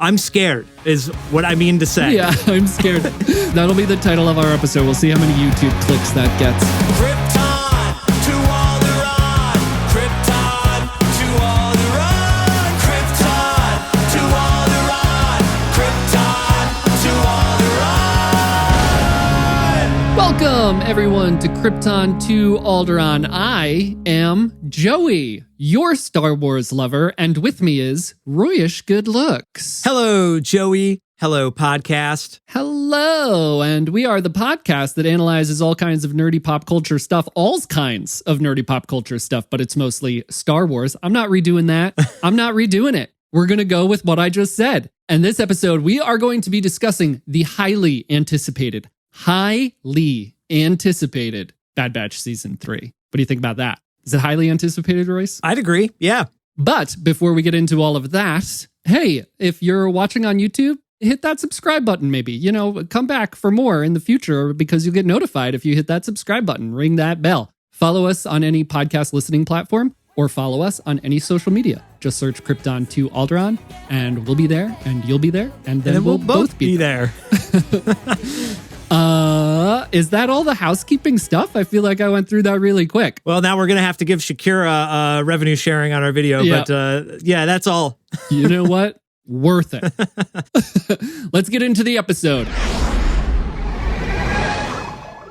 I'm scared, is what I mean to say. Yeah, I'm scared. That'll be the title of our episode. We'll see how many YouTube clicks that gets. Krypton to Alderaan. Krypton to Alderaan. Krypton to Alderaan. Krypton to Alderaan. Welcome, everyone, to Krypton to Alderaan. I am Joey, your Star Wars lover, and with me is Royish Good Looks. Hello, Joey. Hello, podcast. Hello, and we are the podcast that analyzes all kinds of nerdy pop culture stuff, all kinds of nerdy pop culture stuff, but it's mostly Star Wars. I'm not redoing that. I'm not redoing it. We're going to go with what I just said. And this episode, we are going to be discussing the highly anticipated Bad Batch Season 3. What do you think about that? Is it highly anticipated, Royce? I'd agree, yeah. But before we get into all of that, hey, if you're watching on YouTube, hit that subscribe button maybe. You know, come back for more in the future because you'll get notified if you hit that subscribe button. Ring that bell. Follow us on any podcast listening platform or follow us on any social media. Just search Krypton to Alderaan and we'll be there and you'll be there and then we'll both be there. Is that all the housekeeping stuff? I feel like I went through that really quick. Well, now we're going to have to give Shakira revenue sharing on our video, Yeah. but yeah, that's all. You know what? Worth it. Let's get into the episode.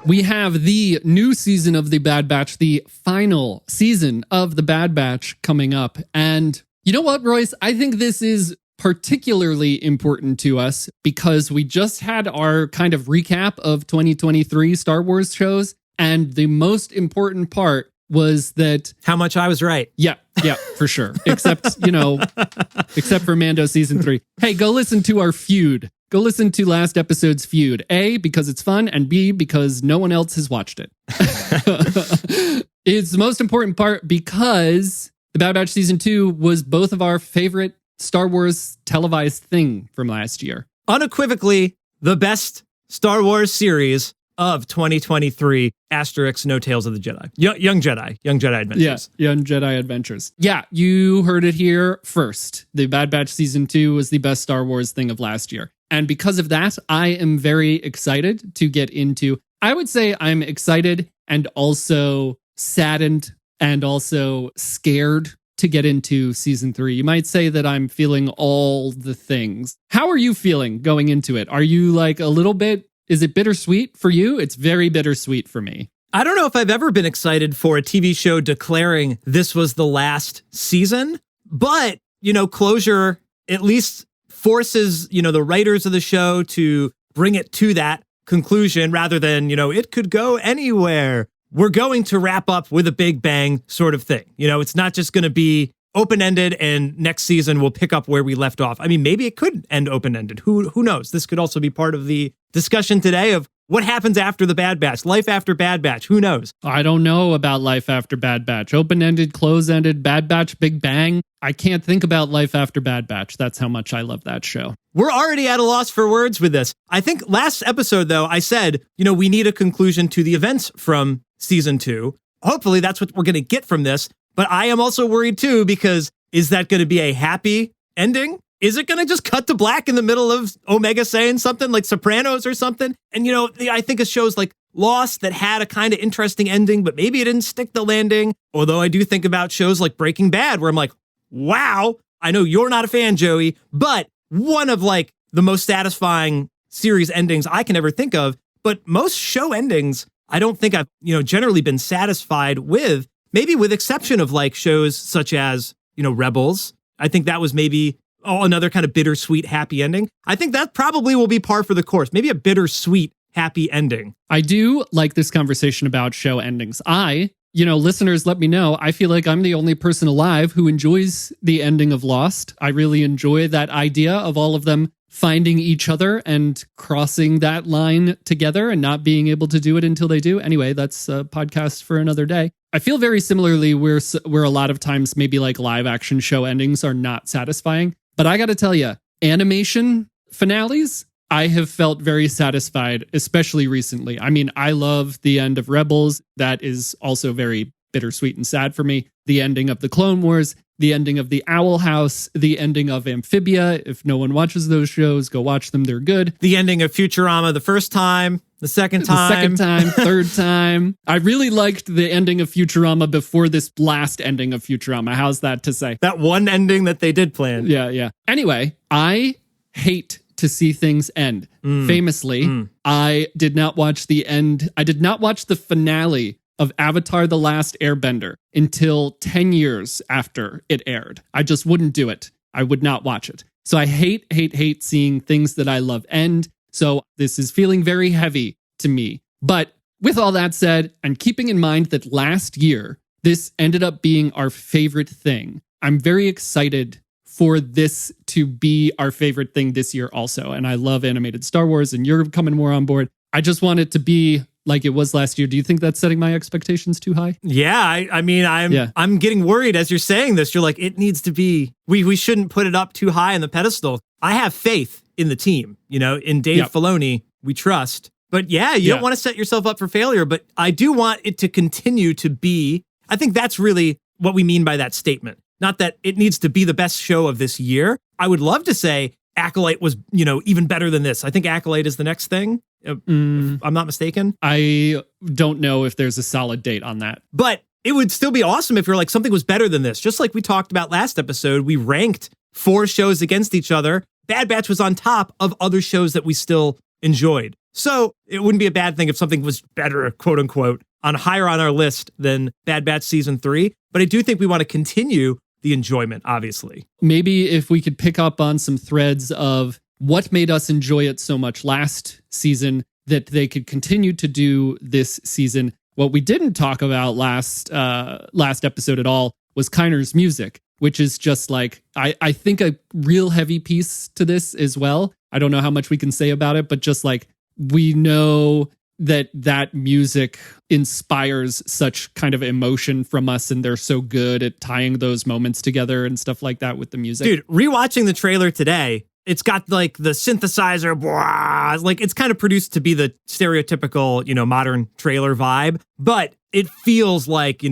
We have the new season of The Bad Batch, the final season of The Bad Batch coming up. And you know what, Royce? I think this is particularly important to us because we just had our kind of recap of 2023 Star Wars shows. And the most important part was that... How much I was right. Yeah, for sure. Except for Mando Season 3. Hey, go listen to our feud. Go listen to last episode's feud. A, because it's fun, and B, because no one else has watched it. It's the most important part because The Bad Batch Season 2 was both of our favorite Star Wars televised thing from last year. Unequivocally, the best Star Wars series of 2023, asterisk, no Tales of the Jedi. Young Jedi Adventures. Yeah, Young Jedi Adventures. Yeah, you heard it here first. The Bad Batch Season 2 was the best Star Wars thing of last year. And because of that, I am very excited to get into, I would say I'm excited and also saddened and also scared to get into Season 3. You might say that I'm feeling all the things. How are you feeling going into it? Are you like a little bit... Is it bittersweet for you? It's very bittersweet for me. I don't know if I've ever been excited for a TV show declaring this was the last season, but, you know, closure at least forces, you know, the writers of the show to bring it to that conclusion rather than, you know, it could go anywhere. We're going to wrap up with a big bang sort of thing. You know, it's not just going to be open-ended and next season we'll pick up where we left off. I mean, maybe it could end open-ended. Who knows? This could also be part of the discussion today of what happens after the Bad Batch, life after Bad Batch. Who knows? I don't know about life after Bad Batch. Open-ended, close-ended, Bad Batch, Big Bang. I can't think about life after Bad Batch. That's how much I love that show. We're already at a loss for words with this. I think last episode, though, I said, you know, we need a conclusion to the events from Season 2. Hopefully that's what we're going to get from this. But I am also worried, too, because is that going to be a happy ending? Is it going to just cut to black in the middle of Omega saying something like Sopranos or something? And, you know, I think of shows like Lost that had a kind of interesting ending, but maybe it didn't stick the landing. Although I do think about shows like Breaking Bad, where I'm like, wow, I know you're not a fan, Joey, but one of like the most satisfying series endings I can ever think of. But most show endings, I don't think I've, you know, generally been satisfied with, maybe with exception of like shows such as, you know, Rebels. I think that was maybe another kind of bittersweet happy ending. I think that probably will be par for the course. Maybe a bittersweet happy ending. I do like this conversation about show endings. Listeners, let me know. I feel like I'm the only person alive who enjoys the ending of Lost. I really enjoy that idea of all of them finding each other and crossing that line together and not being able to do it until they do. Anyway, that's a podcast for another day. I feel very similarly where a lot of times maybe like live action show endings are not satisfying. But I got to tell you, animation finales, I have felt very satisfied, especially recently. I mean, I love the end of Rebels. That is also very bittersweet and sad for me. The ending of the Clone Wars, the ending of The Owl House, the ending of Amphibia. If no one watches those shows, go watch them. They're good. The ending of Futurama the first time, the second time, third time. I really liked the ending of Futurama before this last ending of Futurama. How's that to say? That one ending that they did plan. Yeah. Anyway, I hate to see things end. Famously, I did not watch the end. I did not watch the finale of Avatar: The Last Airbender until 10 years after it aired. I just wouldn't do it. I would not watch it. So I hate seeing things that I love end. So this is feeling very heavy to me. But with all that said, and keeping in mind that last year, this ended up being our favorite thing, I'm very excited for this to be our favorite thing this year also. And I love animated Star Wars, and you're coming more on board. I just want it to be like it was last year. Do you think that's setting my expectations too high? Yeah, I'm getting worried as you're saying this. You're like, it needs to be, we shouldn't put it up too high on the pedestal. I have faith in the team, in Dave Filoni, we trust. But yeah, you don't want to set yourself up for failure, but I do want it to continue to be, I think that's really what we mean by that statement. Not that it needs to be the best show of this year. I would love to say Acolyte was, even better than this. I think Acolyte is the next thing, if I'm not mistaken. I don't know if there's a solid date on that. But it would still be awesome if you're like, something was better than this. Just like we talked about last episode, we ranked 4 shows against each other. Bad Batch was on top of other shows that we still enjoyed. So it wouldn't be a bad thing if something was better, quote unquote, higher on our list than Bad Batch Season 3. But I do think we want to continue the enjoyment, obviously. Maybe if we could pick up on some threads of what made us enjoy it so much last season that they could continue to do this season. What we didn't talk about last episode at all was Kiner's music, which is just like, I think a real heavy piece to this as well. I don't know how much we can say about it, but just like, we know that music inspires such kind of emotion from us, and they're so good at tying those moments together and stuff like that with the music. Dude, rewatching the trailer today, it's got like the synthesizer, blah, like it's kind of produced to be the stereotypical, modern trailer vibe, but it feels like,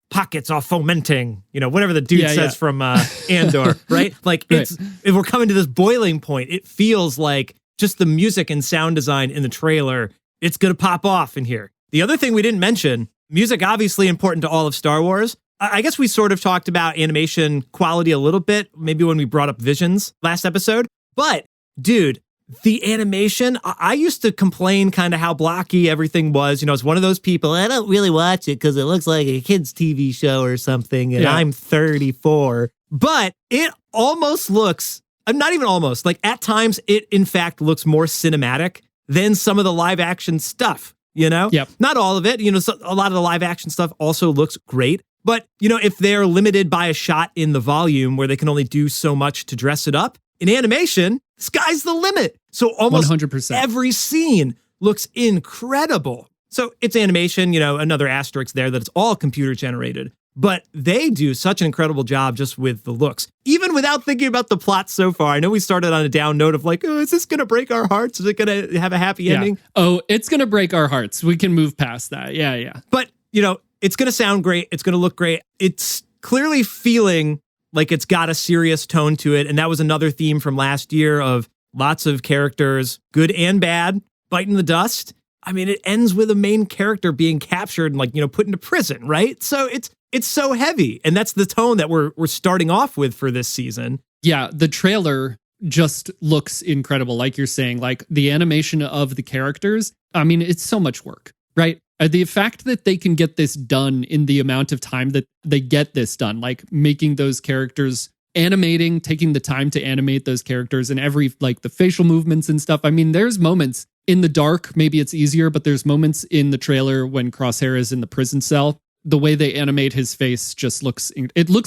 pockets are fomenting, whatever the dude says from Andor, right? Like if we're coming to this boiling point, it feels like just the music and sound design in the trailer, it's going to pop off in here. The other thing we didn't mention, music obviously important to all of Star Wars. I guess we sort of talked about animation quality a little bit, maybe when we brought up Visions last episode. But, dude, the animation, I used to complain kind of how blocky everything was. It's one of those people, I don't really watch it because it looks like a kid's TV show or something, and I'm 34. But it almost looks, not even almost, like at times it in fact looks more cinematic than some of the live action stuff, Yep. Not all of it, so a lot of the live action stuff also looks great. But, if they're limited by a shot in the volume where they can only do so much to dress it up, in animation, sky's the limit. So almost 100%. Every scene looks incredible. So it's animation, another asterisk there that it's all computer generated. But they do such an incredible job just with the looks. Even without thinking about the plot so far. I know we started on a down note of like, oh, is this going to break our hearts? Is it going to have a happy ending? Oh, it's going to break our hearts. We can move past that. Yeah. But, it's going to sound great. It's going to look great. It's clearly feeling like it's got a serious tone to it. And that was another theme from last year of lots of characters, good and bad, biting the dust. I mean, it ends with a main character being captured and like, put into prison, right? So it's so heavy. And that's the tone that we're starting off with for this season. Yeah, the trailer just looks incredible. Like you're saying, like the animation of the characters. I mean, it's so much work, right? The fact that they can get this done in the amount of time that they get this done, like making those characters, taking the time to animate those characters and every, like the facial movements and stuff. I mean, there's moments in the dark, maybe it's easier, but there's moments in the trailer when Crosshair is in the prison cell. The way they animate his face just looks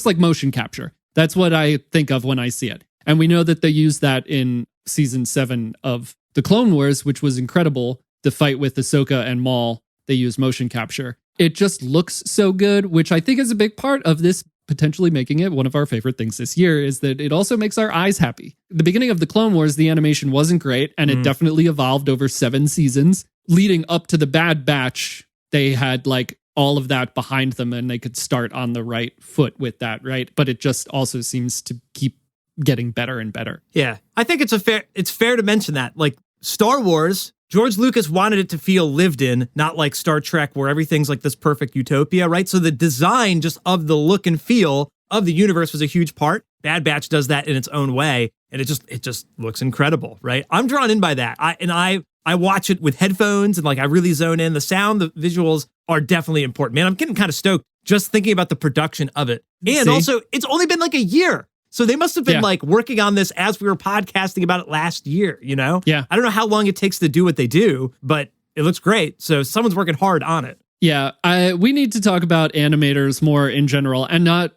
like motion capture. That's what I think of when I see it. And we know that they used that in season 7 of The Clone Wars, which was incredible. The fight with Ahsoka and Maul, they use motion capture. It just looks so good, which I think is a big part of this potentially making it one of our favorite things this year, is that it also makes our eyes happy. The beginning of The Clone Wars, the animation wasn't great, and it definitely evolved over 7 seasons. Leading up to the Bad Batch, they had like all of that behind them and they could start on the right foot with that, right? But it just also seems to keep getting better and better. Yeah. I think it's fair to mention that. Like Star Wars, George Lucas wanted it to feel lived in, not like Star Trek where everything's like this perfect utopia, right? So the design just of the look and feel of the universe was a huge part. Bad Batch does that in its own way, and it just looks incredible, right? I'm drawn in by that. I watch it with headphones and like I really zone in. The sound, the visuals are definitely important. Man, I'm getting kind of stoked just thinking about the production of it. And also, it's only been like a year. So they must have been like working on this as we were podcasting about it last year, you know? Yeah. I don't know how long it takes to do what they do, but it looks great. So someone's working hard on it. Yeah, we need to talk about animators more in general, and I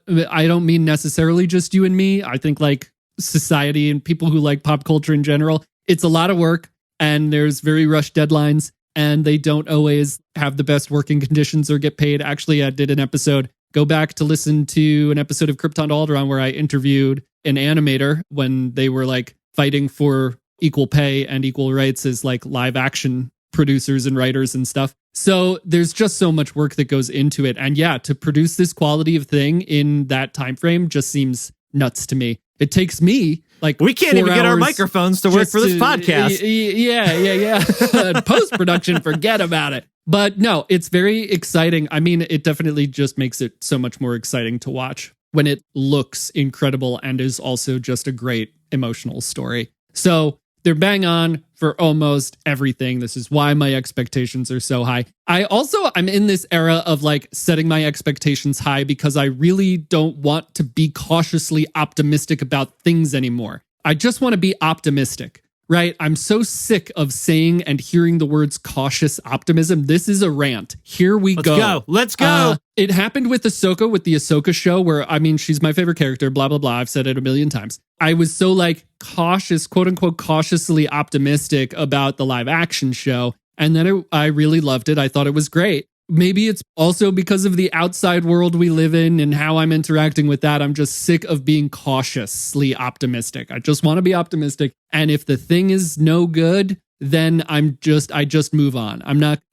don't mean necessarily just you and me. I think like society and people who like pop culture in general, it's a lot of work and there's very rushed deadlines and they don't always have the best working conditions or get paid. Actually, I did an episode, go back to listen to an episode of Krypton to Alderaan where I interviewed an animator when they were like fighting for equal pay and equal rights as like live action producers and writers and stuff. So there's just so much work that goes into it. And yeah, to produce this quality of thing in that time frame just seems nuts to me. It takes me like we can't even get our microphones to work for this podcast. Yeah. Post-production, forget about it. But no, it's very exciting. I mean, it definitely just makes it so much more exciting to watch when it looks incredible and is also just a great emotional story. So they're bang on for almost everything. This is why my expectations are so high. I'm in this era of like setting my expectations high because I really don't want to be cautiously optimistic about things anymore. I just want to be optimistic, right? I'm so sick of saying and hearing the words cautious optimism. This is a rant. Here we go. Let's go. It happened with Ahsoka, with the Ahsoka show, where, I mean, she's my favorite character, blah, blah, blah. I've said it a million times. I was so like cautious, quote unquote, cautiously optimistic about the live action show. And then I really loved it. I thought it was great. Maybe it's also because of the outside world we live in and how I'm interacting with that. I'm just sick of being cautiously optimistic. I just want to be optimistic. And if the thing is no good, then I just move on.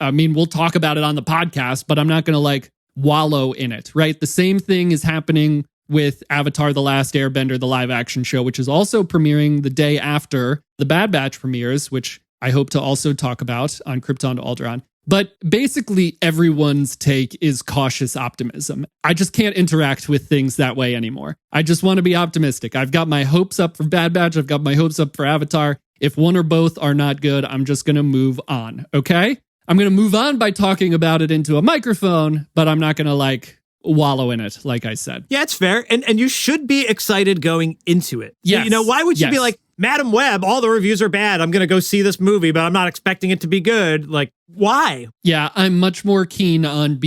We'll talk about it on the podcast, but I'm not going to like wallow in it, right? The same thing is happening with Avatar: The Last Airbender, the live action show, which is also premiering the day after the Bad Batch premieres, which I hope to also talk about on Krypton to Alderaan. But basically, everyone's take is cautious optimism. I just can't interact with things that way anymore. I just want to be optimistic. I've got my hopes up for Bad Batch. I've got my hopes up for Avatar. If one or both are not good, I'm just going to move on, okay? I'm going to move on by talking about it into a microphone, but I'm not going to like wallow in it, like I said. Yeah, it's fair. And you should be excited going into it. Yes. You know, why would you be like, Madam Web, all the reviews are bad. I'm going to go see this movie, but I'm not expecting it to be good. Like, why? Yeah, I'm much more keen on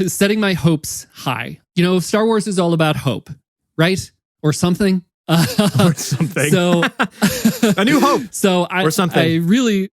setting my hopes high. You know, Star Wars is all about hope, right? Or something. Or something. So A New Hope. So or something.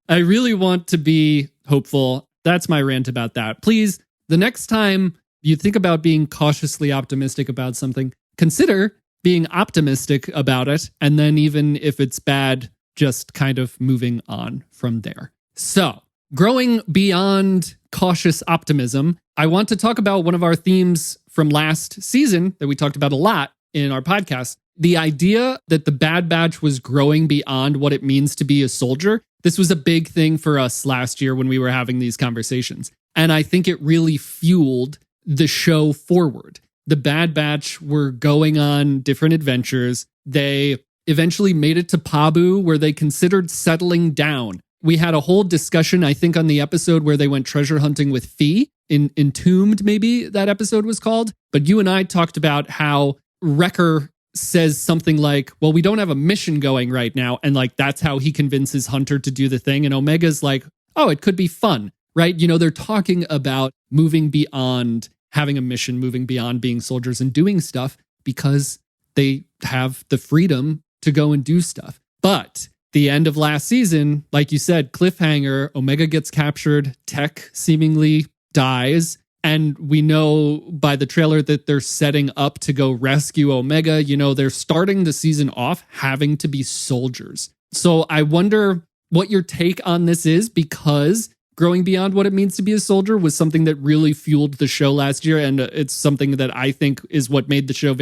I really want to be hopeful. That's my rant about that. Please, the next time you think about being cautiously optimistic about something, consider being optimistic about it. And then even if it's bad, just kind of moving on from there. So growing beyond cautious optimism, I want to talk about one of our themes from last season that we talked about a lot in our podcast. The idea that the Bad Batch was growing beyond what it means to be a soldier. This was a big thing for us last year when we were having these conversations. And I think it really fueled the show forward. The Bad Batch were going on different adventures. They eventually made it to Pabu, where they considered settling down. We had a whole discussion, I think, on the episode where they went treasure hunting with Fee, Entombed, maybe that episode was called. But you and I talked about how Wrecker says something like, well, we don't have a mission going right now. And like, that's how he convinces Hunter to do the thing. And Omega's like, oh, it could be fun, right? You know, they're talking about moving beyond having a mission, moving beyond being soldiers and doing stuff because they have the freedom to go and do stuff. But the end of last season, like you said, cliffhanger, Omega gets captured, Tech seemingly dies. And we know by the trailer that they're setting up to go rescue Omega. You know, they're starting the season off having to be soldiers. So I wonder what your take on this is, because growing beyond what it means to be a soldier was something that really fueled the show last year. And it's something that I think is what made the show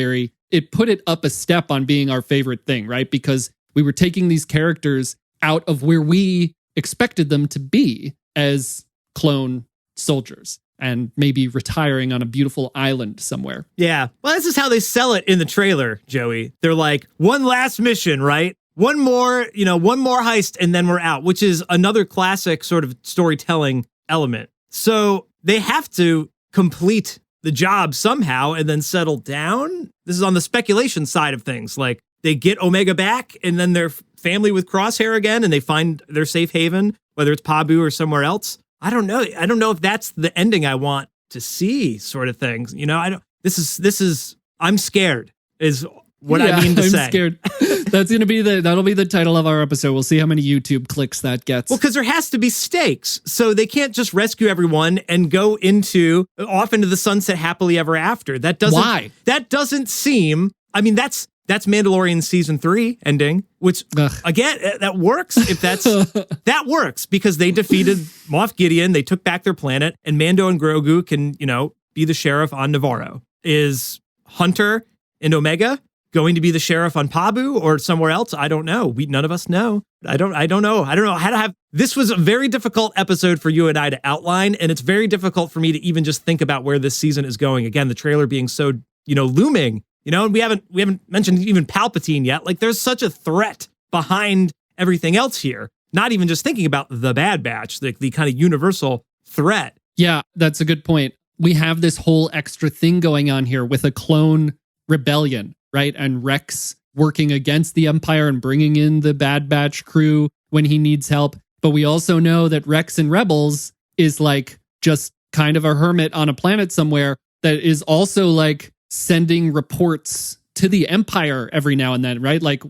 it put it up a step on being our favorite thing, right? Because we were taking these characters out of where we expected them to be as clone soldiers and maybe retiring on a beautiful island somewhere. Yeah. Well, this is how they sell it in the trailer, Joey. They're like, one last mission, right? One more heist, and then we're out, which is another classic sort of storytelling element. So they have to complete the job somehow and then settle down. This is on the speculation side of things. Like, they get Omega back, and then they're family with Crosshair again, and they find their safe haven, whether it's Pabu or somewhere else. I don't know. I don't know if that's the ending I want to see, sort of things. I'm scared is what I mean to say. I'm scared. That'll be the title of our episode. We'll see how many YouTube clicks that gets. Well, because there has to be stakes. So they can't just rescue everyone and go off into the sunset happily ever after. Why? That doesn't seem, I mean, that's Mandalorian season 3 ending, which again, that works. If that works because they defeated Moff Gideon, they took back their planet, and Mando and Grogu can, be the sheriff on Navarro. Is Hunter and Omega going to be the sheriff on Pabu or somewhere else? I don't know. None of us know. I don't know. I don't know how to have. This was a very difficult episode for you and I to outline, and it's very difficult for me to even just think about where this season is going. Again, the trailer being so, looming. And we haven't mentioned even Palpatine yet. Like, there's such a threat behind everything else here. Not even just thinking about the Bad Batch, the kind of universal threat. Yeah, that's a good point. We have this whole extra thing going on here with a clone rebellion, right? And Rex working against the Empire and bringing in the Bad Batch crew when he needs help. But we also know that Rex in Rebels is like just kind of a hermit on a planet somewhere that is also like sending reports to the Empire every now and then, right? Like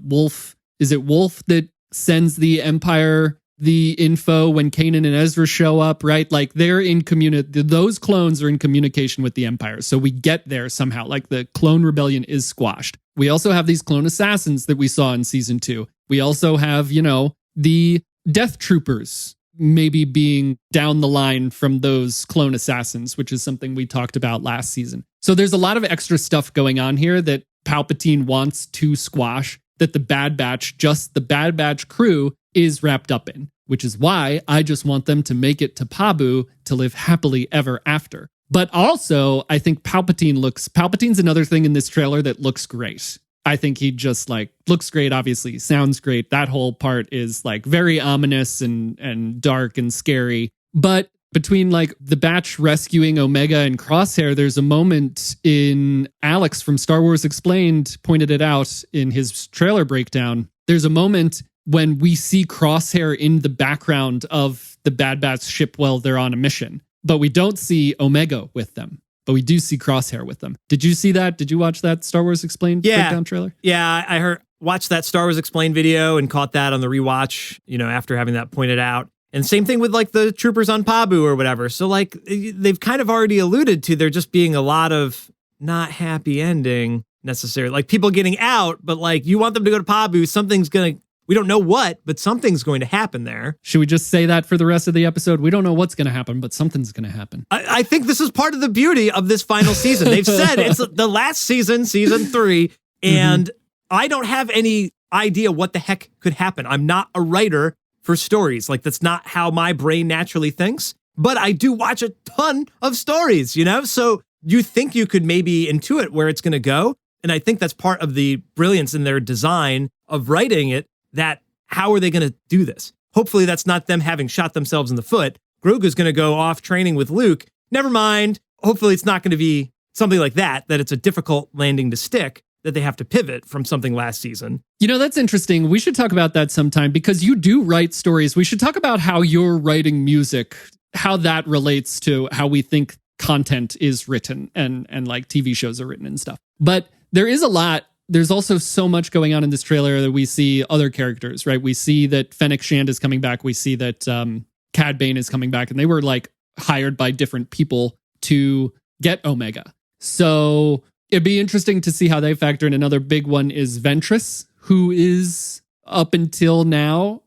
is it Wolf that sends the Empire the info when Kanan and Ezra show up, right? Like they're in those clones are in communication with the Empire. So we get there somehow, like the clone rebellion is squashed. We also have these clone assassins that we saw in season 2. We also have, the Death Troopers maybe being down the line from those clone assassins, which is something we talked about last season. So there's a lot of extra stuff going on here that Palpatine wants to squash, that the Bad Batch crew is wrapped up in, which is why I just want them to make it to Pabu to live happily ever after. But also, I think Palpatine's another thing in this trailer that looks great. I think he just looks great, obviously, sounds great. That whole part is very ominous and dark and scary. But between the Batch rescuing Omega and Crosshair, there's a moment in Alex from Star Wars Explained pointed it out in his trailer breakdown. There's a moment when we see Crosshair in the background of the Bad Batch ship while they're on a mission, but we don't see Omega with them. But we do see Crosshair with them. Did you see that? Did you watch that Star Wars Explained breakdown trailer? Yeah, I watched that Star Wars Explained video and caught that on the rewatch, after having that pointed out. And same thing with the troopers on Pabu or whatever. So they've kind of already alluded to there just being a lot of not happy ending necessarily. People getting out, but you want them to go to Pabu, we don't know what, but something's going to happen there. Should we just say that for the rest of the episode? We don't know what's going to happen, but something's going to happen. I think this is part of the beauty of this final season. They've said it's the last season 3, and I don't have any idea what the heck could happen. I'm not a writer for stories. That's not how my brain naturally thinks, but I do watch a ton of stories, So you think you could maybe intuit where it's going to go. And I think that's part of the brilliance in their design of writing it, that how are they going to do this? Hopefully that's not them having shot themselves in the foot. Grogu's going to go off training with Luke. Never mind. Hopefully it's not going to be something like that it's a difficult landing to stick, that they have to pivot from something last season. That's interesting. We should talk about that sometime because you do write stories. We should talk about how you're writing music, how that relates to how we think content is written and TV shows are written and stuff. But there is a lot. There's also so much going on in this trailer that we see other characters, right? We see that Fennec Shand is coming back. We see that Cad Bane is coming back, and they were hired by different people to get Omega. So it'd be interesting to see how they factor in. Another big one is Ventress, who is up until now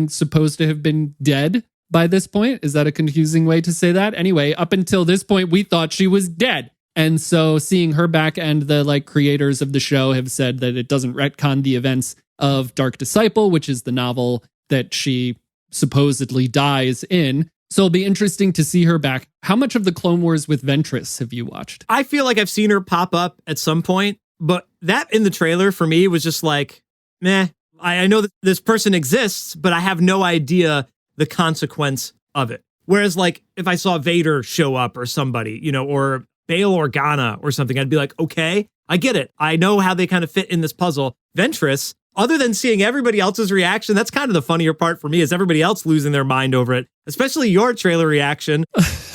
supposed to have been dead. by this point. Is that a confusing way to say that? Anyway, up until this point, we thought she was dead. And so seeing her back, and the like creators of the show have said that it doesn't retcon the events of Dark Disciple, which is the novel that she supposedly dies in. So it'll be interesting to see her back. How much of the Clone Wars with Ventress have you watched? I feel like I've seen her pop up at some point, but that in the trailer for me was just like, meh. I know that this person exists, but I have no idea the consequence of it. Whereas like if I saw Vader show up or somebody, you know, or Bail Organa or something, I'd be like, okay, I get it. I know how they kind of fit in this puzzle. Ventress, other than seeing everybody else's reaction, that's kind of the funnier part for me, is everybody else losing their mind over it, especially your trailer reaction,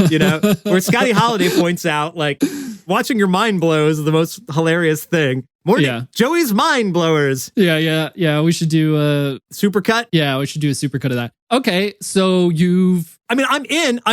you know, where Scotty Holiday points out, like, watching your mind blow is the most hilarious thing. Joey's mind blowers. Yeah. We should do a supercut. Yeah, we should do a supercut of that. Okay, so I'm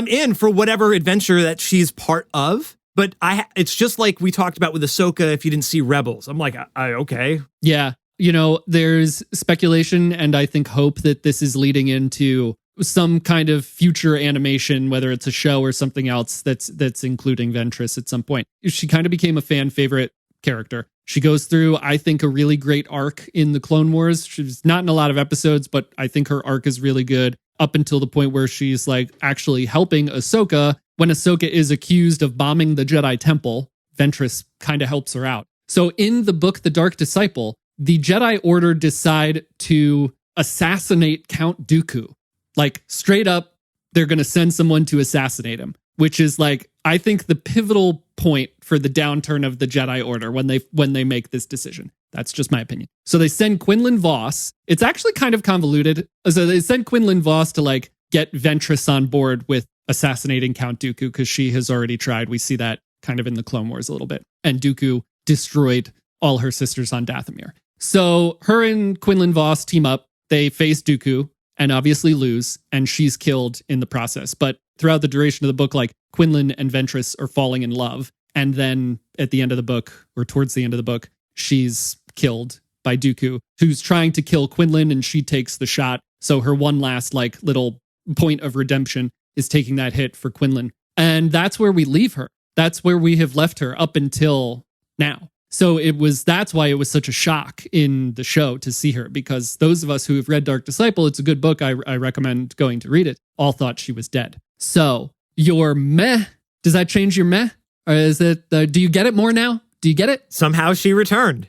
in for whatever adventure that she's part of. But it's just like we talked about with Ahsoka. If you didn't see Rebels, I'm like, okay. Yeah. You know, there's speculation and I think hope that this is leading into some kind of future animation, whether it's a show or something else that's including Ventress at some point. She kind of became a fan favorite character. She goes through, I think, a really great arc in the Clone Wars. She's not in a lot of episodes, but I think her arc is really good up until the point where she's like actually helping Ahsoka. When Ahsoka is accused of bombing the Jedi Temple, Ventress kind of helps her out. So in the book, The Dark Disciple, the Jedi Order decide to assassinate Count Dooku. Like straight up, they're going to send someone to assassinate him, which is like, I think the pivotal point for the downturn of the Jedi Order when they make this decision. That's just my opinion. So they send Quinlan Vos. It's actually kind of convoluted. So they send Quinlan Vos to like get Ventress on board with assassinating Count Dooku because she has already tried. We see that kind of in the Clone Wars a little bit. And Dooku destroyed all her sisters on Dathomir. So her and Quinlan Vos team up. They face Dooku and obviously lose, and she's killed in the process. But throughout the duration of the book, like Quinlan and Ventress are falling in love. And then at the end of the book, or towards the end of the book, she's killed by Dooku, who's trying to kill Quinlan, and she takes the shot. So her one last like little point of redemption is taking that hit for Quinlan. And that's where we leave her. That's where we have left her up until now. So that's why it was such a shock in the show to see her, because those of us who have read Dark Disciple, it's a good book. I recommend going to read it. All thought she was dead. So your meh, does that change your meh? Or is it, do you get it more now? Do you get it? Somehow she returned.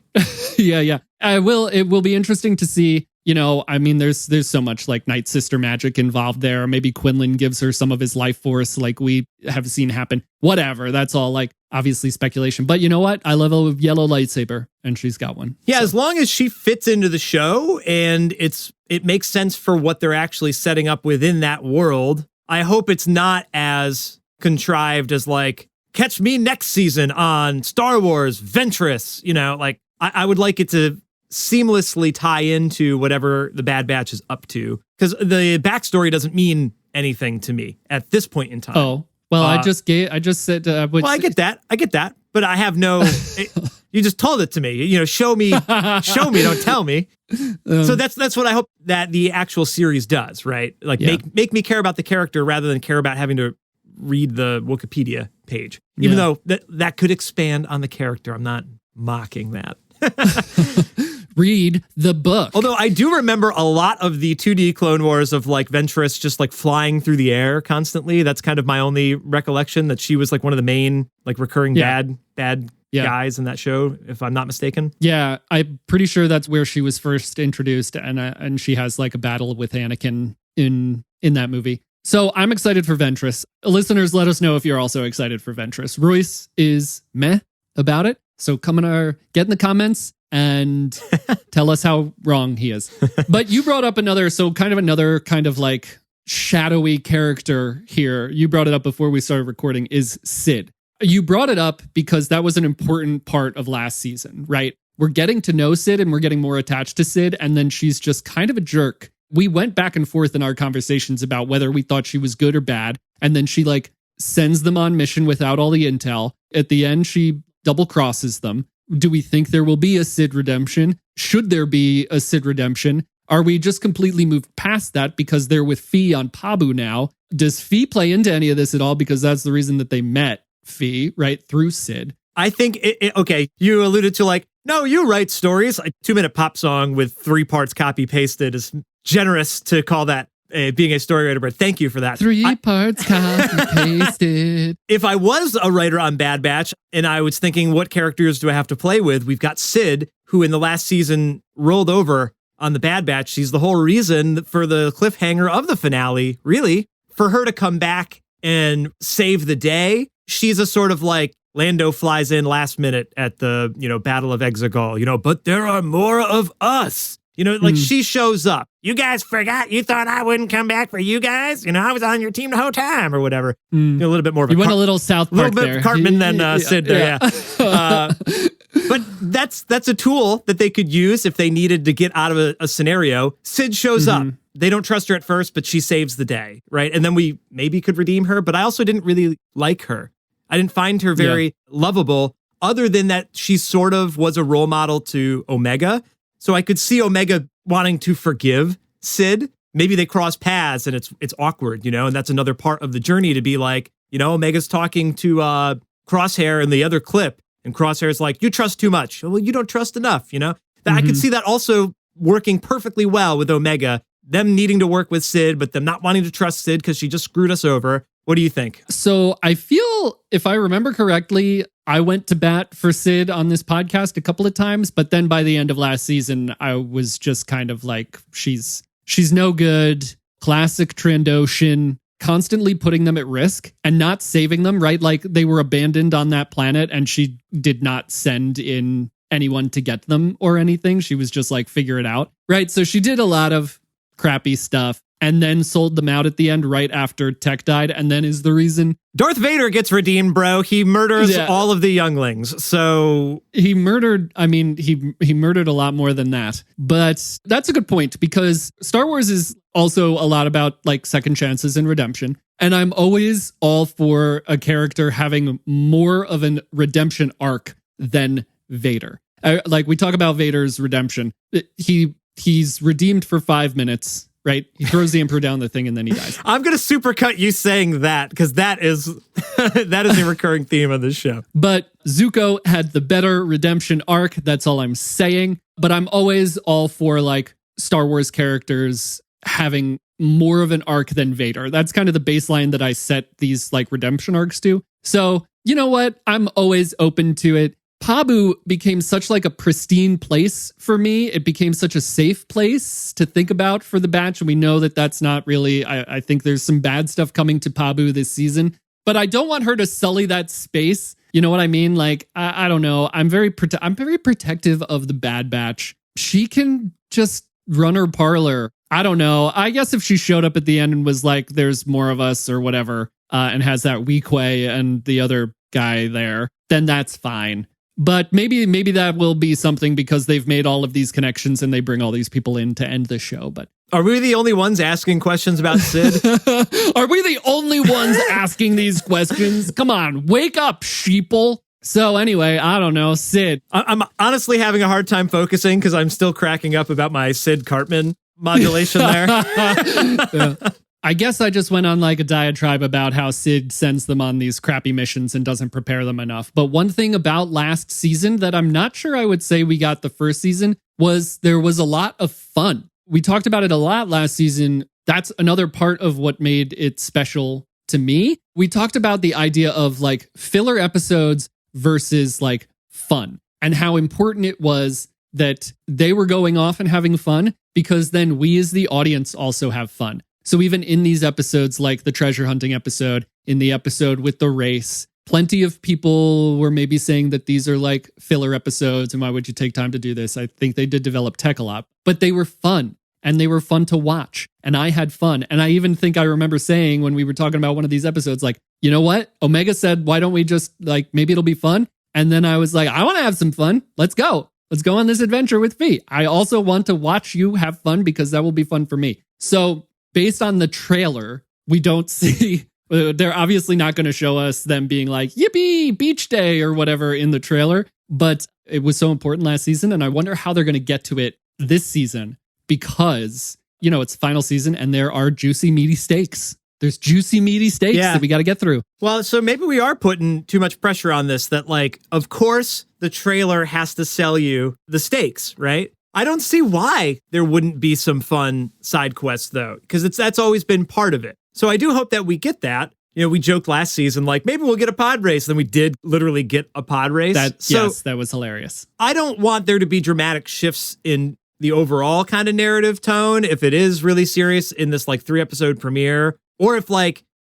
Yeah. It will be interesting to see. You know, I mean, there's so much like Night Sister magic involved there. Maybe Quinlan gives her some of his life force like we have seen happen. Whatever. That's all like obviously speculation. But you know what? I love a yellow lightsaber and she's got one. Yeah, so. As long as she fits into the show and it makes sense for what they're actually setting up within that world. I hope it's not as contrived as like, catch me next season on Star Wars Ventress. You know, like I would like it to seamlessly tie into whatever the Bad Batch is up to, because the backstory doesn't mean anything to me at this point in time. Oh, well, I just said. Well, I get that, but I have no. You just told it to me. You know, show me, don't tell me. So that's what I hope that the actual series does, right? Like make me care about the character rather than care about having to read the Wikipedia page, even though that could expand on the character. I'm not mocking that. Read the book. Although I do remember a lot of the 2D Clone Wars of like Ventress just like flying through the air constantly. That's kind of my only recollection, that she was like one of the main like recurring bad guys in that show, if I'm not mistaken. Yeah, I'm pretty sure that's where she was first introduced, and she has like a battle with Anakin in that movie. So I'm excited for Ventress. Listeners, let us know if you're also excited for Ventress. Royce is meh about it. So get in the comments and tell us how wrong he is. But you brought up another kind of like shadowy character here. You brought it up before we started recording, is Cid. You brought it up because that was an important part of last season, right? We're getting to know Cid and we're getting more attached to Cid, and then she's just kind of a jerk. We went back and forth in our conversations about whether we thought she was good or bad, and then she like sends them on mission without all the intel. At the end, she double crosses them. Do we think there will be a Cid redemption? Should there be a Cid redemption? Are we just completely moved past that because they're with Fee on Pabu now? Does Fee play into any of this at all? Because that's the reason that they met Fee, right, through Cid. I think, okay, you alluded to like, no, you write stories. A 2-minute pop song with 3 parts copy pasted is generous to call that being a story writer, but thank you for that. 3 parts copy pasted. If I was a writer on Bad Batch and I was thinking, what characters do I have to play with? We've got Cid, who in the last season rolled over on the Bad Batch. She's the whole reason for the cliffhanger of the finale, really, for her to come back and save the day. She's a sort of like, Lando flies in last minute at the, Battle of Exegol, but there are more of us. Like she shows up. You guys forgot? You thought I wouldn't come back for you guys? I was on your team the whole time or whatever. A little bit more of a... You went a little South Park there. A little bit Cartman than Cid there, yeah. But that's a tool that they could use if they needed to get out of a scenario. Cid shows up. They don't trust her at first, but she saves the day, right? And then we maybe could redeem her, but I also didn't really like her. I didn't find her very lovable, other than that she sort of was a role model to Omega. So I could see Omega wanting to forgive Cid. Maybe they cross paths and it's awkward, and that's another part of the journey to be like, Omega's talking to Crosshair in the other clip, and Crosshair's like, you trust too much. Well, you don't trust enough, I could see that also working perfectly well with Omega, them needing to work with Cid, but them not wanting to trust Cid because she just screwed us over. What do you think? So I feel, if I remember correctly, I went to bat for Cid on this podcast a couple of times, but then by the end of last season, I was just kind of like, she's no good, classic Trandoshan, constantly putting them at risk and not saving them, right? Like they were abandoned on that planet and she did not send in anyone to get them or anything. She was just like, figure it out, right? So she did a lot of crappy stuff and then sold them out at the end right after Tech died, and then is the reason. Darth Vader gets redeemed, bro. He murders all of the younglings. So he murdered, he murdered a lot more than that. But that's a good point, because Star Wars is also a lot about like second chances and redemption. And I'm always all for a character having more of an redemption arc than Vader. Like we talk about Vader's redemption. He's redeemed for 5 minutes. Right? He throws the Emperor down the thing and then he dies. I'm going to supercut you saying that because that is a recurring theme on this show. But Zuko had the better redemption arc. That's all I'm saying. But I'm always all for like Star Wars characters having more of an arc than Vader. That's kind of the baseline that I set these like redemption arcs to. So, you know what? I'm always open to it. Pabu became such like a pristine place for me. It became such a safe place to think about for the batch. And we know that that's not really, I think there's some bad stuff coming to Pabu this season, but I don't want her to sully that space. You know what I mean? Like, I don't know. I'm very protective of the Bad Batch. She can just run her parlor. I don't know. I guess if she showed up at the end and was like, there's more of us or whatever, and has that Weequay and the other guy there, then that's fine. But maybe that will be something because they've made all of these connections and they bring all these people in to end the show. But are we the only ones asking questions about Cid? Are we the only ones asking these questions? Come on, wake up, sheeple. So anyway, I don't know, Cid. I'm honestly having a hard time focusing because I'm still cracking up about my Cid Cartman modulation there. Yeah. I guess I just went on like a diatribe about how Cid sends them on these crappy missions and doesn't prepare them enough. But one thing about last season that I'm not sure I would say we got the first season was there was a lot of fun. We talked about it a lot last season. That's another part of what made it special to me. We talked about the idea of like filler episodes versus like fun and how important it was that they were going off and having fun because then we as the audience also have fun. So even in these episodes, like the treasure hunting episode, in the episode with the race, plenty of people were maybe saying that these are like filler episodes and why would you take time to do this? I think they did develop tech a lot, but they were fun and they were fun to watch and I had fun. And I even think I remember saying when we were talking about one of these episodes, like, you know what? Omega said, why don't we just like, maybe it'll be fun. And then I was like, I want to have some fun. Let's go. Let's go on this adventure with Fee. I also want to watch you have fun because that will be fun for me. So based on the trailer, we don't see, they're obviously not going to show us them being like, yippee, beach day or whatever in the trailer. But it was so important last season. And I wonder how they're going to get to it this season because, it's final season and there are juicy, meaty stakes. There's juicy, meaty stakes that we got to get through. Well, so maybe we are putting too much pressure on this, that of course the trailer has to sell you the stakes, right? I don't see why there wouldn't be some fun side quests though, because that's always been part of it. So I do hope that we get that. We joked last season, maybe we'll get a pod race. Then we did literally get a pod race. Yes, that was hilarious. I don't want there to be dramatic shifts in the overall kind of narrative tone if it is really serious in this 3-episode premiere, or if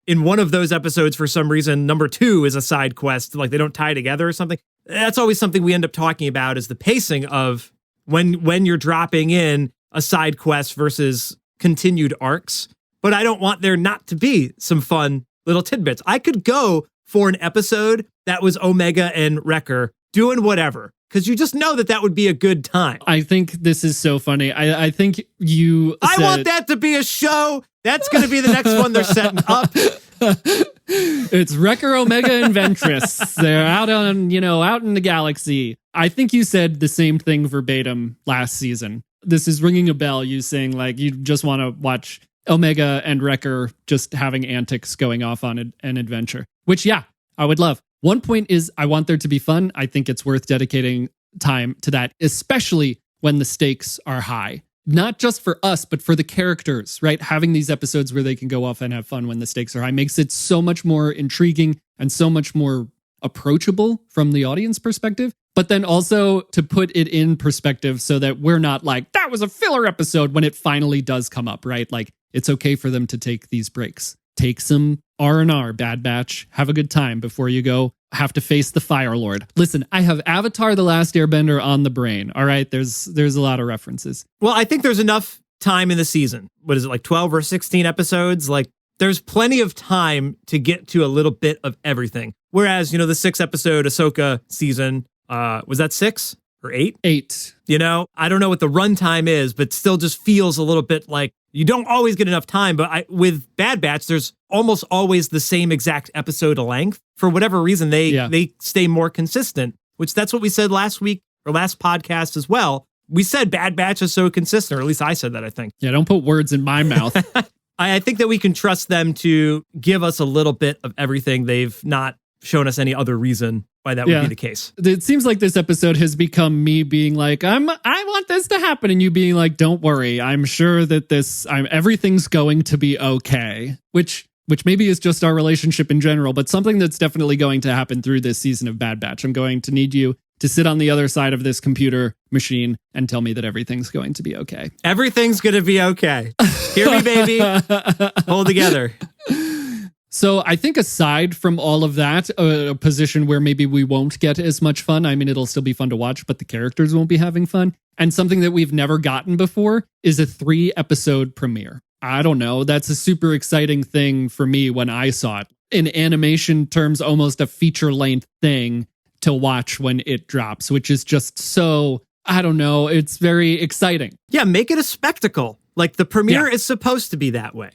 in one of those episodes for some reason number 2 is a side quest, they don't tie together or something. That's always something we end up talking about, is the pacing of when you're dropping in a side quest versus continued arcs. But I don't want there not to be some fun little tidbits. I could go for an episode that was Omega and Wrecker doing whatever, because you just know that would be a good time. I think this is so funny. I think I want that to be a show. That's going to be the next one they're setting up. It's Wrecker, Omega, and Ventress. They're out in the galaxy. I think you said the same thing verbatim last season. This is ringing a bell, you saying you just want to watch Omega and Wrecker just having antics going off on an adventure, which, I would love. One point is I want there to be fun. I think it's worth dedicating time to that, especially when the stakes are high. Not just for us, but for the characters, right? Having these episodes where they can go off and have fun when the stakes are high makes it so much more intriguing and so much more approachable from the audience perspective. But then also to put it in perspective so that we're not that was a filler episode when it finally does come up, right? It's okay for them to take these breaks. Take some R&R, Bad Batch. Have a good time before you go have to face the Fire Lord. Listen, I have Avatar: The Last Airbender on the brain. All right, there's a lot of references. Well, I think there's enough time in the season. What is it, 12 or 16 episodes? There's plenty of time to get to a little bit of everything. Whereas, the 6-episode Ahsoka season, was that 6 or 8? 8. I don't know what the runtime is, but still just feels a little bit like you don't always get enough time. But with Bad Batch, there's almost always the same exact episode length. For whatever reason, they stay more consistent, which that's what we said last week or last podcast as well. We said Bad Batch is so consistent, or at least I said that, I think. Yeah, don't put words in my mouth. I think that we can trust them to give us a little bit of everything. They've not shown us any other reason why that would be the case. It seems like this episode has become me being I want this to happen, and you being don't worry, I'm sure that everything's going to be okay, which maybe is just our relationship in general, but something that's definitely going to happen through this season of Bad Batch. I'm going to need you to sit on the other side of this computer machine and tell me that everything's going to be okay. Everything's going to be okay. Hear me, baby. Hold together. So I think aside from all of that, a position where maybe we won't get as much fun. I mean, it'll still be fun to watch, but the characters won't be having fun. And something that we've never gotten before is a 3-episode premiere. I don't know. That's a super exciting thing for me when I saw it. In animation terms, almost a feature-length thing to watch when it drops, which is just so, I don't know, it's very exciting. Yeah, make it a spectacle. The premiere is supposed to be that way,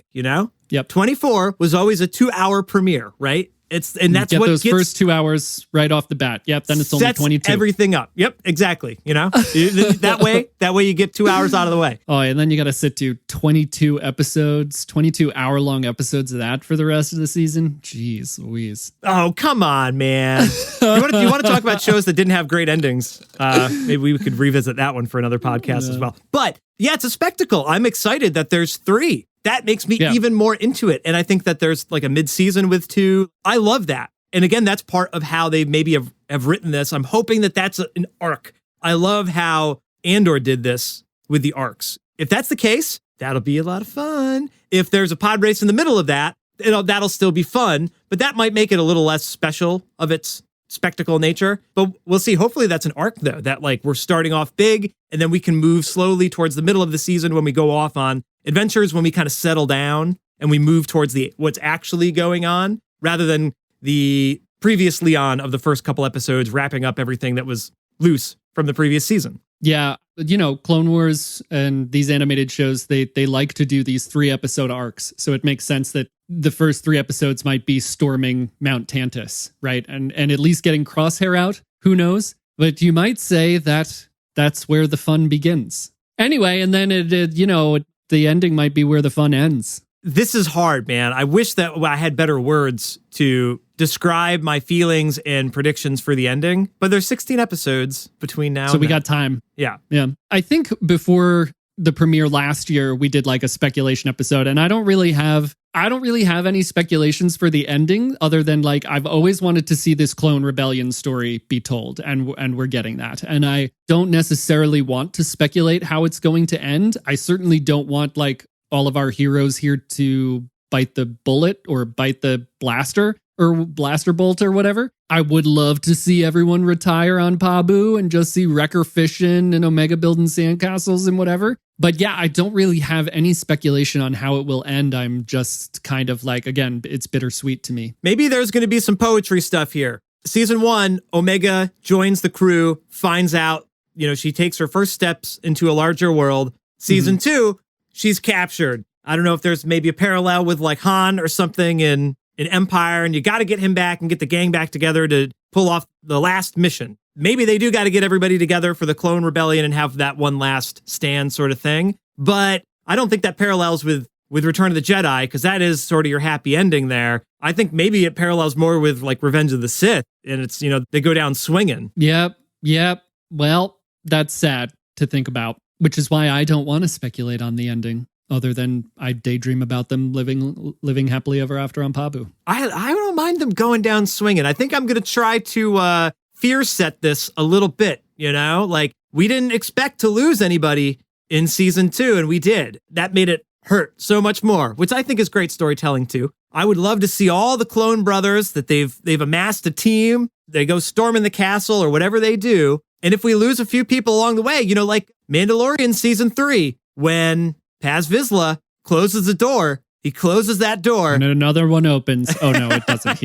Yep. 24 was always a 2-hour premiere, right? That's get what those gets, first 2 hours right off the bat. Yep, then it's only 22. Everything up. Yep, exactly. That way you get 2 hours out of the way. Oh, and then you got to sit to 22 episodes, 22-hour-long episodes of that for the rest of the season. Jeez Louise. Oh, come on, man. You want to talk about shows that didn't have great endings? Maybe we could revisit that one for another podcast as well. But yeah, it's a spectacle. I'm excited that there's 3. That makes me even more into it. And I think that there's a mid-season with 2. I love that. And again, that's part of how they maybe have written this. I'm hoping that that's an arc. I love how Andor did this with the arcs. If that's the case, that'll be a lot of fun. If there's a pod race in the middle of that, that'll still be fun. But that might make it a little less special of its spectacle nature. But we'll see. Hopefully that's an arc, though, that we're starting off big, and then we can move slowly towards the middle of the season when we go off on adventures, when we kind of settle down and we move towards what's actually going on, rather than the previous Leon of the first couple episodes wrapping up everything that was loose from the previous season. Yeah, Clone Wars and these animated shows, they like to do these 3-episode arcs. So it makes sense that the first 3 episodes might be storming Mount Tantus, right? And at least getting Crosshair out, who knows? But you might say that that's where the fun begins. Anyway, and then the ending might be where the fun ends. This is hard, man. I wish that I had better words to describe my feelings and predictions for the ending, but there's 16 episodes between now and So we then. got time. Yeah. Yeah. I think before the premiere last year, we did like a speculation episode, and I don't really have any speculations for the ending other than like I've always wanted to see this clone rebellion story be told, and we're getting that. And I don't necessarily want to speculate how it's going to end. I certainly don't want like all of our heroes here to bite the bullet or bite the blaster or blaster bolt or whatever. I would love to see everyone retire on Pabu and just see Wrecker fishing and Omega building sandcastles and whatever. But yeah, I don't really have any speculation on how it will end. I'm just kind of like, again, it's bittersweet to me. Maybe there's going to be some poetry stuff here. Season 1, Omega joins the crew, finds out, she takes her first steps into a larger world. Season 2, she's captured. I don't know if there's maybe a parallel with like Han or something in Empire, and you got to get him back and get the gang back together to pull off the last mission. Maybe they do got to get everybody together for the clone rebellion and have that one last stand sort of thing. But I don't think that parallels with Return of the Jedi, because that is sort of your happy ending there. I think maybe it parallels more with like Revenge of the Sith, and it's, they go down swinging. Yep. Well, that's sad to think about, which is why I don't want to speculate on the ending, other than I daydream about them living happily ever after on Pabu. I don't mind them going down swinging. I think I'm going to try to fear set this a little bit, Like, we didn't expect to lose anybody in season 2, and we did. That made it hurt so much more, which I think is great storytelling too. I would love to see all the clone brothers that they've amassed a team. They go storming the castle or whatever they do. And if we lose a few people along the way, like Mandalorian season 3, when Paz Vizsla closes the door, he closes that door. And another one opens. Oh no, it doesn't.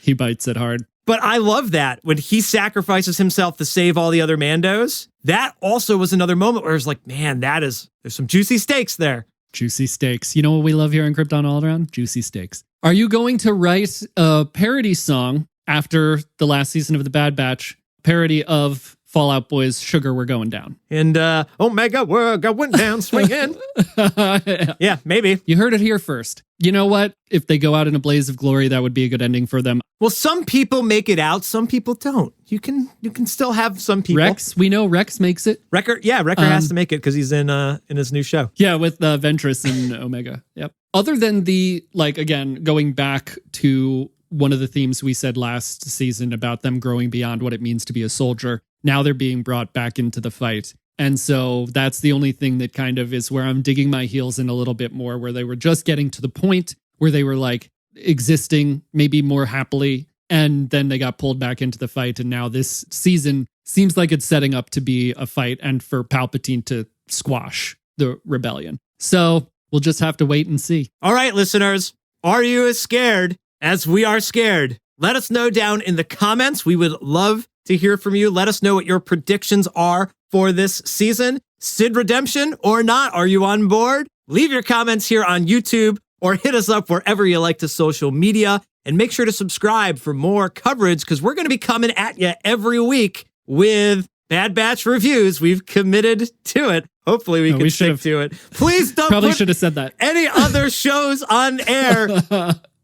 He bites it hard. But I love that when he sacrifices himself to save all the other Mandos. That also was another moment where it's like, man, there's some juicy steaks there. Juicy steaks. You know what we love here in Krypton Alderaan? Juicy steaks. Are you going to write a parody song after the last season of The Bad Batch? Parody of Fall Out Boy's Sugar We're Going Down. And Omega, we're going down swinging. Yeah, maybe. You heard it here first. You know what? If they go out in a blaze of glory, that would be a good ending for them. Well, some people make it out, some people don't. You can still have some people. Rex, we know Rex makes it. Wrecker has to make it because he's in his new show. Yeah, with Ventress and Omega. Yep. Other than again, going back to one of the themes we said last season about them growing beyond what it means to be a soldier. Now they're being brought back into the fight. And so that's the only thing that kind of is where I'm digging my heels in a little bit more, where they were just getting to the point where they were like existing maybe more happily. And then they got pulled back into the fight. And now this season seems like it's setting up to be a fight and for Palpatine to squash the rebellion. So we'll just have to wait and see. All right, listeners, are you as scared as we are scared? Let us know down in the comments. We would love to hear from you. Let us know what your predictions are for this season. Cid Redemption or not? Are you on board? Leave your comments here on YouTube or hit us up wherever you like to social media. And make sure to subscribe for more coverage, because we're going to be coming at you every week with Bad Batch reviews. We've committed to it. Hopefully we can stick to it. Please don't probably should have said that. Any other shows on air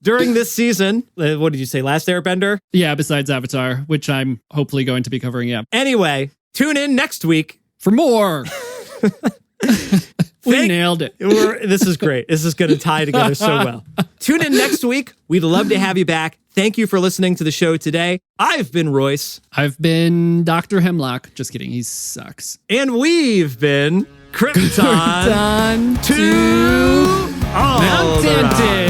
during this season. What did you say? Last Airbender? Yeah, besides Avatar, which I'm hopefully going to be covering. Yeah. Anyway, tune in next week for more. We nailed it. This is great. This is going to tie together so well. Tune in next week. We'd love to have you back. Thank you for listening to the show today. I've been Royce. I've been Dr. Hemlock. Just kidding. He sucks. And we've been Krypton to Alderaan.